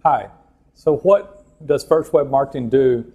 Hi. So what does First Web Marketing do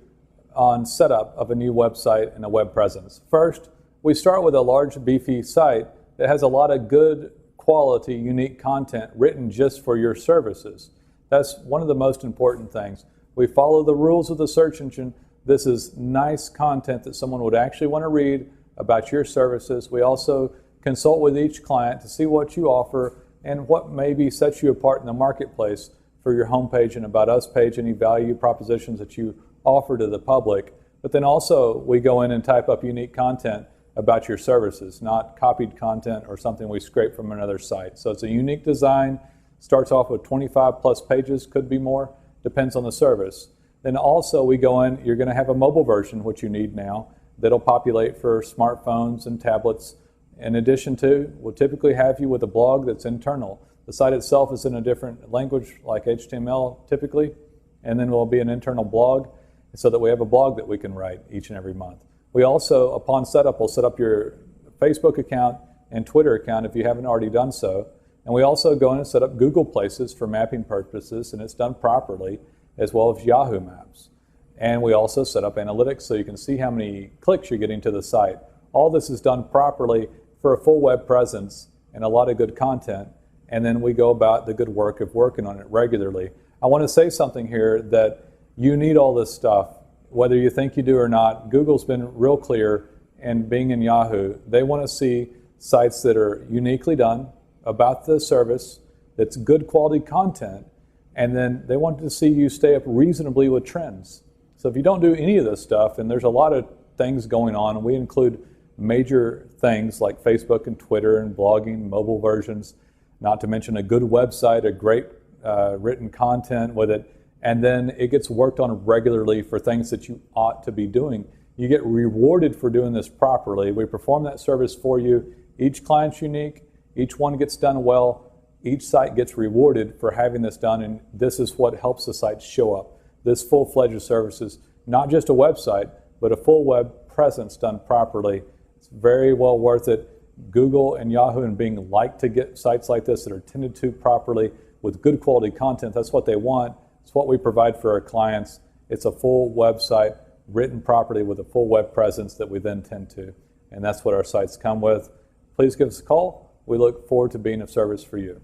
on setup of a new website and a web presence? First, we start with a large, beefy site that has a lot of good quality, unique content written just for your services. That's one of the most important things. We follow the rules of the search engine. This is nice content that someone would actually want to read about your services. We also consult with each client to see what you offer and what maybe sets you apart in the marketplace for your homepage and About Us page, any value propositions that you offer to the public. But then also we go in and type up unique content about your services, not copied content or something we scrape from another site. So it's a unique design, starts off with 25 plus pages, could be more, depends on the service. Then also we go in, you're going to have a mobile version, which you need now, that'll populate for smartphones and tablets. In addition to, we'll typically have you with a blog that's internal. The site itself is in a different language like HTML typically, and then will be an internal blog so that we have a blog that we can write each and every month. We also, upon setup, will set up your Facebook account and Twitter account if you haven't already done so. And we also go in and set up Google Places for mapping purposes, and it's done properly, as well as Yahoo Maps. And we also set up analytics so you can see how many clicks you're getting to the site. All this is done properly for a full web presence and a lot of good content. And then we go about the good work of working on it regularly. I want to say something here that you need all this stuff, whether you think you do or not. Google's been real clear, and Bing and Yahoo, they want to see sites that are uniquely done about the service, that's good quality content, and then they want to see you stay up reasonably with trends. So if you don't do any of this stuff, and there's a lot of things going on, and we include major things like Facebook and Twitter and blogging, mobile versions, not to mention a good website, a great written content with it, and then it gets worked on regularly for things that you ought to be doing. You get rewarded for doing this properly. We perform that service for you. Each client's unique. Each one gets done well. Each site gets rewarded for having this done, and this is what helps the site show up. This full-fledged service is not just a website, but a full web presence done properly. It's very well worth it. Google and Yahoo and Bing like to get sites like this that are tended to properly with good quality content. That's what they want. It's what we provide for our clients. It's a full website written properly with a full web presence that we then tend to. And that's what our sites come with. Please give us a call. We look forward to being of service for you.